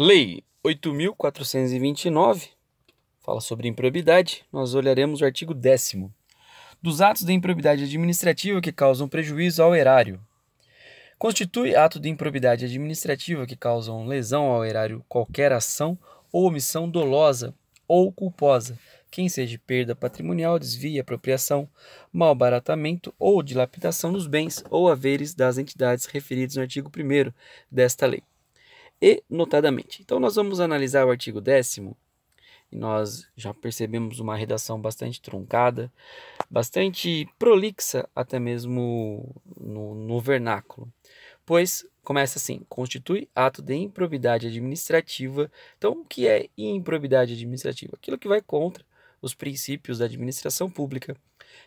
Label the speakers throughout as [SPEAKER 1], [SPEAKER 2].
[SPEAKER 1] Lei 8.429 fala sobre improbidade. Nós olharemos o artigo 10º. Dos atos de improbidade administrativa que causam prejuízo ao erário. Constitui ato de improbidade administrativa que causam lesão ao erário qualquer ação ou omissão dolosa ou culposa, quem seja perda patrimonial, desvio, apropriação, malbaratamento ou dilapidação dos bens ou haveres das entidades referidos no artigo 1º desta lei. E, notadamente. Então, nós vamos analisar o artigo 10º, e nós já percebemos uma redação bastante truncada, bastante prolixa até mesmo no vernáculo, pois começa assim: constitui ato de improbidade administrativa. Então, o que é improbidade administrativa? Aquilo que vai contra os princípios da administração pública,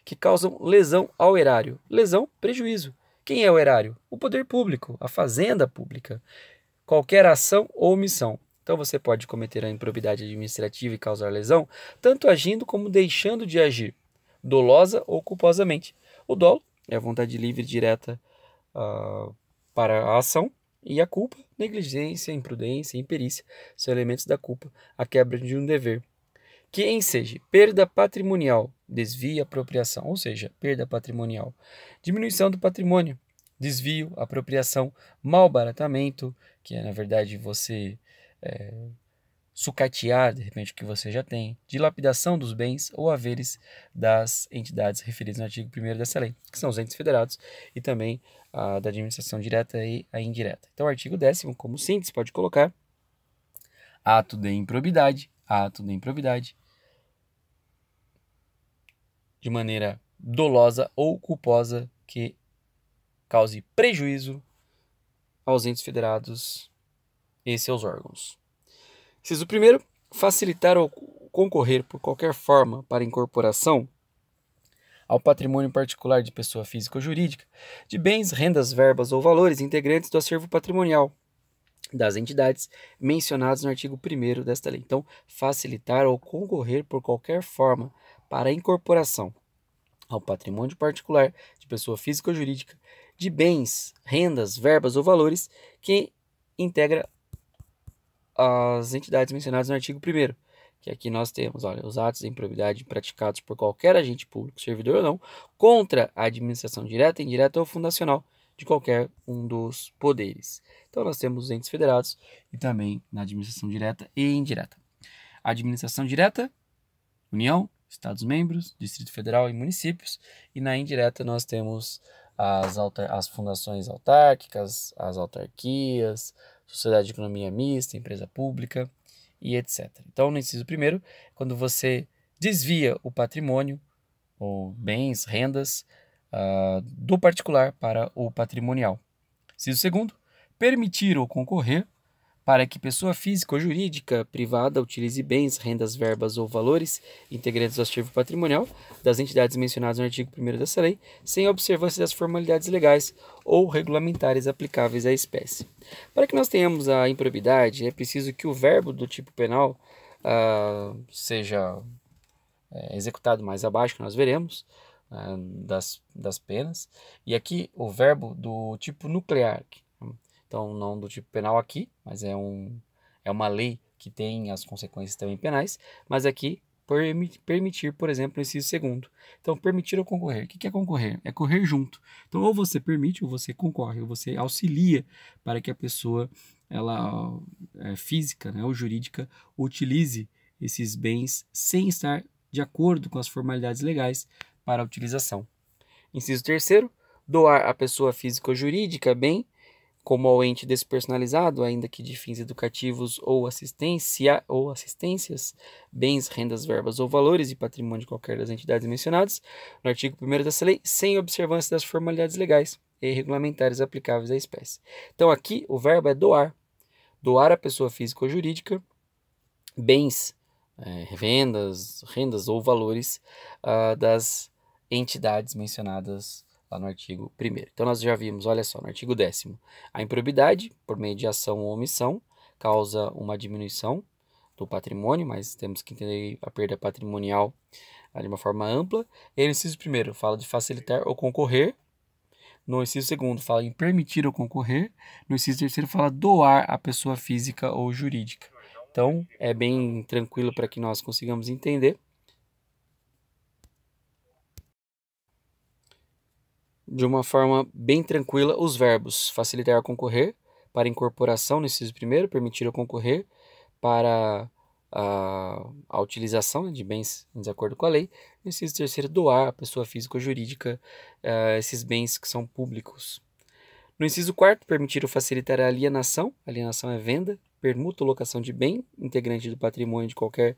[SPEAKER 1] que causam lesão ao erário. Lesão, prejuízo. Quem é o erário? O poder público, a fazenda pública. Qualquer ação ou omissão. Então você pode cometer a improbidade administrativa e causar lesão, tanto agindo como deixando de agir, dolosa ou culposamente. O dolo é a vontade livre e direta para a ação, e a culpa, negligência, imprudência e imperícia são elementos da culpa, a quebra de um dever. Que enseja perda patrimonial, desvio, apropriação, ou seja, perda patrimonial, diminuição do patrimônio, desvio, apropriação, malbaratamento, que é na verdade você sucatear de repente o que você já tem, dilapidação dos bens ou haveres das entidades referidas no artigo 1º dessa lei, que são os entes federados e também a da administração direta e a indireta. Então, o artigo 10º, como síntese, pode colocar ato de improbidade de maneira dolosa ou culposa que cause prejuízo aos entes federados e seus órgãos. Inciso 1º, facilitar ou concorrer por qualquer forma para incorporação ao patrimônio particular de pessoa física ou jurídica de bens, rendas, verbas ou valores integrantes do acervo patrimonial das entidades mencionadas no artigo 1º desta lei. Então, facilitar ou concorrer por qualquer forma para a incorporação ao patrimônio particular de pessoa física ou jurídica de bens, rendas, verbas ou valores que integra as entidades mencionadas no artigo 1º, que aqui nós temos, olha, os atos de improbidade praticados por qualquer agente público, servidor ou não, contra a administração direta, indireta ou fundacional de qualquer um dos poderes. Então nós temos os entes federados e também na administração direta e indireta. A administração direta, União, Estados-membros, Distrito Federal e municípios, e na indireta nós temos as fundações autárquicas, as autarquias, sociedade de economia mista, empresa pública e etc. Então, no inciso 1º, quando você desvia o patrimônio, ou bens, rendas, do particular para o patrimonial. Inciso 2º, permitir ou concorrer para que pessoa física ou jurídica privada utilize bens, rendas, verbas ou valores integrantes do acervo patrimonial das entidades mencionadas no artigo 1º dessa lei, sem observância das formalidades legais ou regulamentares aplicáveis à espécie. Para que nós tenhamos a improbidade, é preciso que o verbo do tipo penal seja executado mais abaixo, que nós veremos, das penas, e aqui o verbo do tipo nuclear. Então, não do tipo penal aqui, mas é uma lei que tem as consequências também penais, mas aqui permitir, por exemplo, no inciso 2º. Então, permitir ou concorrer. O que é concorrer? É correr junto. Então, ou você permite, ou você concorre, ou você auxilia para que a pessoa física, né, ou jurídica, utilize esses bens sem estar de acordo com as formalidades legais para a utilização. Inciso 3º, doar à pessoa física ou jurídica bem como ao ente despersonalizado, ainda que de fins educativos ou assistências, bens, rendas, verbas ou valores e patrimônio de qualquer das entidades mencionadas no artigo 1º dessa lei, sem observância das formalidades legais e regulamentares aplicáveis à espécie. Então aqui o verbo é doar. Doar à pessoa física ou jurídica bens, rendas ou valores das entidades mencionadas lá no artigo 1º. Então, nós já vimos, olha só, no artigo 10º, a improbidade, por meio de ação ou omissão, causa uma diminuição do patrimônio, mas temos que entender a perda patrimonial de uma forma ampla. E no inciso 1º fala de facilitar ou concorrer No inciso segundo fala em permitir ou concorrer. No inciso terceiro fala doar a pessoa física ou jurídica. Então, é bem tranquilo para que nós consigamos entender. De uma forma bem tranquila, os verbos facilitar ou concorrer, para incorporação no inciso primeiro, permitir ou concorrer, para a utilização de bens em desacordo com a lei. No inciso terceiro, doar a pessoa física ou jurídica esses bens que são públicos. No inciso quarto, permitir ou facilitar a alienação. Alienação é venda, permuta ou locação de bem, integrante do patrimônio de qualquer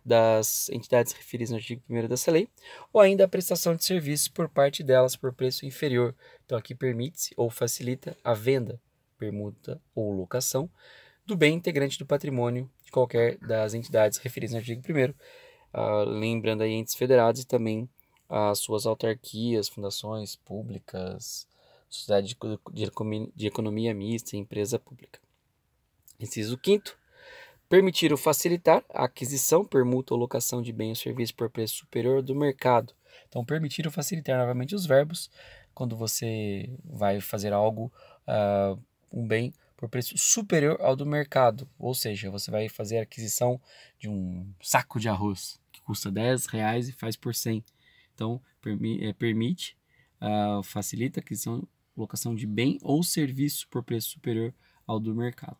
[SPEAKER 1] das entidades referidas no artigo 1º dessa lei, ou ainda a prestação de serviços por parte delas por preço inferior. Então aqui permite-se ou facilita a venda, permuta ou locação do bem integrante do patrimônio de qualquer das entidades referidas no artigo 1º, lembrando aí entes federados e também as suas autarquias, fundações públicas, sociedade de economia mista e empresa pública. Inciso 5º, permitir ou facilitar a aquisição, permuta ou locação de bem ou serviço por preço superior do mercado. Então, permitir ou facilitar novamente os verbos, quando você vai fazer algo, um bem por preço superior ao do mercado, ou seja, você vai fazer a aquisição de um saco de arroz que custa R$10 e faz por 100. Então, permite, facilita a aquisição, locação de bem ou serviço por preço superior ao do mercado.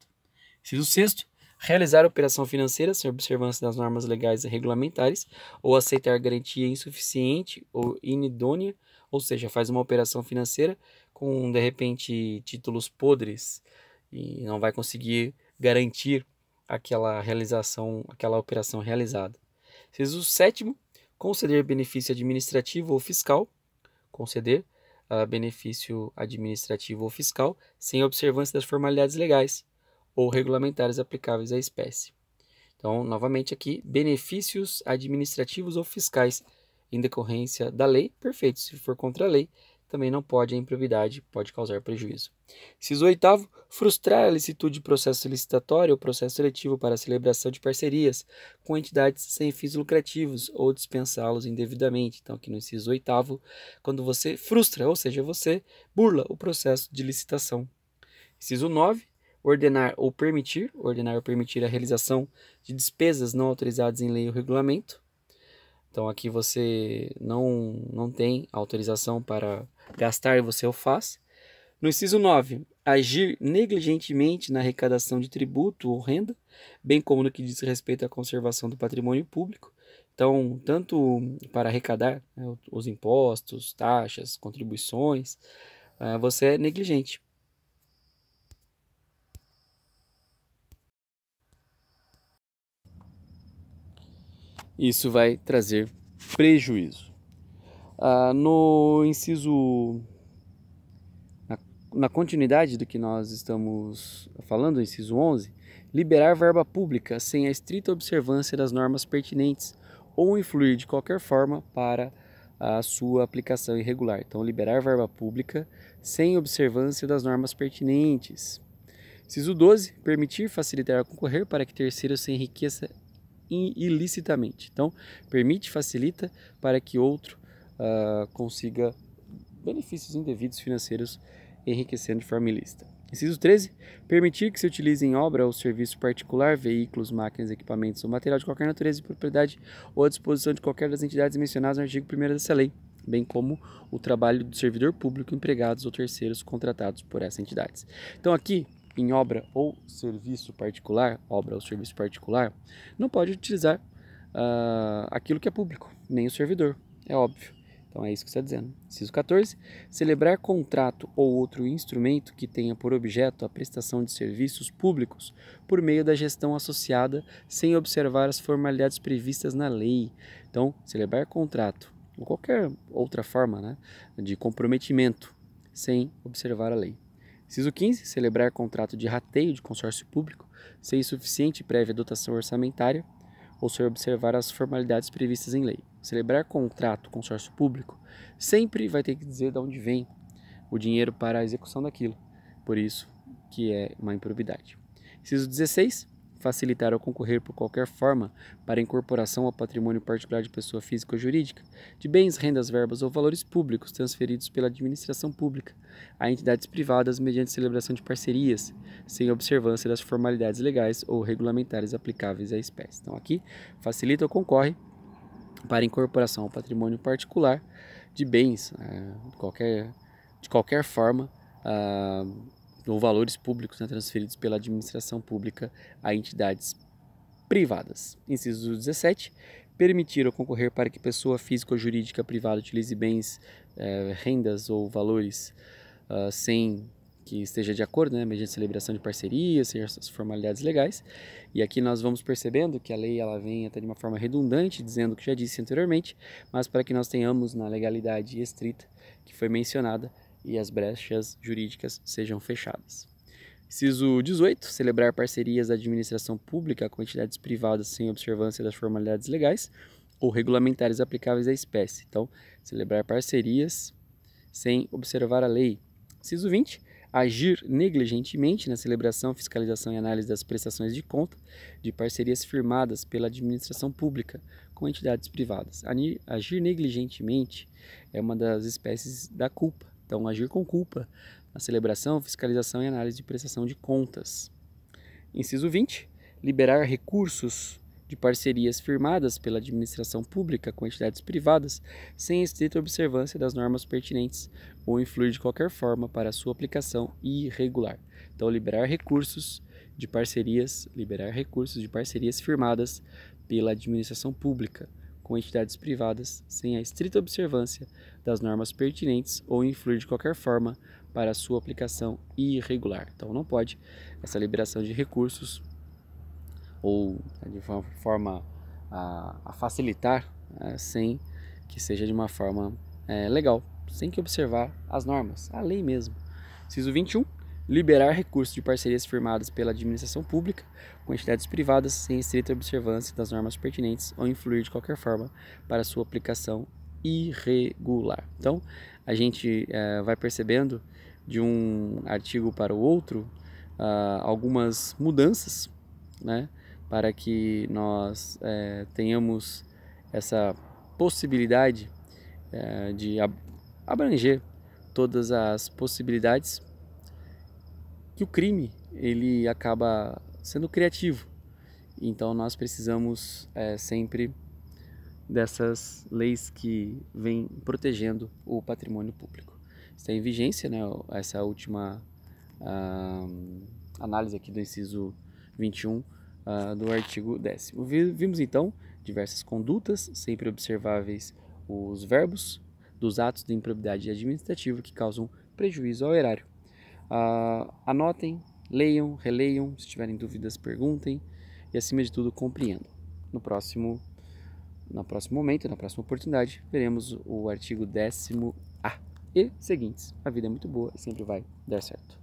[SPEAKER 1] Inciso 6º, realizar operação financeira sem observância das normas legais e regulamentares ou aceitar garantia insuficiente ou inidônea, ou seja, faz uma operação financeira com, de repente, títulos podres e não vai conseguir garantir aquela realização, aquela operação realizada. Inciso 7º, conceder benefício administrativo ou fiscal, conceder benefício administrativo ou fiscal sem observância das formalidades legais ou regulamentares aplicáveis à espécie. Então, novamente aqui, benefícios administrativos ou fiscais em decorrência da lei, perfeito. Se for contra a lei, também não pode, a improbidade pode causar prejuízo. Inciso 8º, frustrar a licitude de processo licitatório ou processo seletivo para a celebração de parcerias com entidades sem fins lucrativos ou dispensá-los indevidamente. Então, aqui no inciso 8º, quando você frustra, ou seja, você burla o processo de licitação. Inciso 9º, ordenar ou permitir a realização de despesas não autorizadas em lei ou regulamento. Então aqui você não tem autorização para gastar e você o faz. No inciso 9, agir negligentemente na arrecadação de tributo ou renda, bem como no que diz respeito à conservação do patrimônio público. Então, tanto para arrecadar, né, os impostos, taxas, contribuições, você é negligente. Isso vai trazer prejuízo. No inciso, na continuidade do que nós estamos falando, inciso 11, liberar verba pública sem a estrita observância das normas pertinentes ou influir de qualquer forma para a sua aplicação irregular. Então, liberar verba pública sem observância das normas pertinentes. Inciso 12, permitir, facilitar ou concorrer para que terceiros se enriqueçam ilicitamente. Então, permite, facilita para que outro consiga benefícios indevidos financeiros enriquecendo de forma ilícita. Inciso 13. Permitir que se utilize em obra ou serviço particular, veículos, máquinas, equipamentos ou material de qualquer natureza e propriedade ou à disposição de qualquer das entidades mencionadas no artigo 1º dessa lei, bem como o trabalho do servidor público, empregados ou terceiros contratados por essas entidades. Então aqui, em obra ou serviço particular, não pode utilizar aquilo que é público, nem o servidor, é óbvio. Então é isso que está dizendo. Inciso 14. Celebrar contrato ou outro instrumento que tenha por objeto a prestação de serviços públicos por meio da gestão associada sem observar as formalidades previstas na lei. Então, celebrar contrato ou qualquer outra forma, né, de comprometimento sem observar a lei. Inciso 15. Celebrar contrato de rateio de consórcio público sem suficiente prévia dotação orçamentária ou sem observar as formalidades previstas em lei. Celebrar contrato consórcio público sempre vai ter que dizer de onde vem o dinheiro para a execução daquilo. Por isso que é uma improbidade. Inciso 16. facilitar ou concorrer por qualquer forma para a incorporação ao patrimônio particular de pessoa física ou jurídica de bens, rendas, verbas ou valores públicos transferidos pela administração pública a entidades privadas mediante celebração de parcerias, sem observância das formalidades legais ou regulamentares aplicáveis à espécie. Então aqui facilita ou concorre para a incorporação ao patrimônio particular de bens de qualquer forma ou valores públicos, né, transferidos pela administração pública a entidades privadas. Inciso 17. Permitir ou concorrer para que pessoa física ou jurídica privada utilize bens, rendas ou valores sem que esteja de acordo, né, mediante celebração de parcerias, sem essas formalidades legais. E aqui nós vamos percebendo que a lei ela vem até de uma forma redundante, dizendo o que já disse anteriormente, mas para que nós tenhamos na legalidade estrita que foi mencionada e as brechas jurídicas sejam fechadas. Inciso 18. Celebrar parcerias da administração pública com entidades privadas sem observância das formalidades legais ou regulamentares aplicáveis à espécie. Então, celebrar parcerias sem observar a lei. Inciso 20. Agir negligentemente na celebração, fiscalização e análise das prestações de conta de parcerias firmadas pela administração pública com entidades privadas. Agir negligentemente é uma das espécies da culpa. Então, agir com culpa na celebração, fiscalização e análise de prestação de contas. Inciso 20. Liberar recursos de parcerias firmadas pela administração pública com entidades privadas sem estrita observância das normas pertinentes ou influir de qualquer forma para a sua aplicação irregular. Então, liberar recursos de parcerias firmadas pela administração pública com entidades privadas sem a estrita observância das normas pertinentes ou influir de qualquer forma para a sua aplicação irregular. Então, não pode essa liberação de recursos ou de uma forma a facilitar sem que seja de uma forma legal, sem que observar as normas, a lei mesmo. Inciso 21. Liberar recursos de parcerias firmadas pela administração pública com entidades privadas sem estrita observância das normas pertinentes ou influir de qualquer forma para sua aplicação irregular. Então, a gente vai percebendo de um artigo para o outro algumas mudanças, né, para que nós tenhamos essa possibilidade de abranger todas as possibilidades que o crime ele acaba sendo criativo. Então nós precisamos sempre dessas leis que vêm protegendo o patrimônio público. Está em vigência, né, essa última análise aqui do inciso 21 do artigo 10º. Vimos então diversas condutas sempre observáveis os verbos dos atos de improbidade administrativa que causam prejuízo ao erário. Anotem, leiam, releiam, se tiverem dúvidas perguntem e acima de tudo compreendam. No próximo momento, na próxima oportunidade, veremos o artigo 10º-A e seguintes. A vida é muito boa e sempre vai dar certo.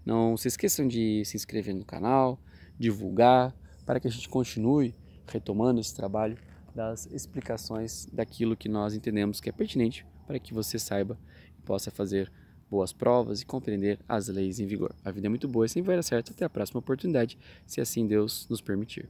[SPEAKER 1] Não se esqueçam de se inscrever no canal, divulgar, para que a gente continue retomando esse trabalho das explicações daquilo que nós entendemos que é pertinente para que você saiba e possa fazer boas provas e compreender as leis em vigor. A vida é muito boa e sempre vai dar certo. Até a próxima oportunidade, se assim Deus nos permitir.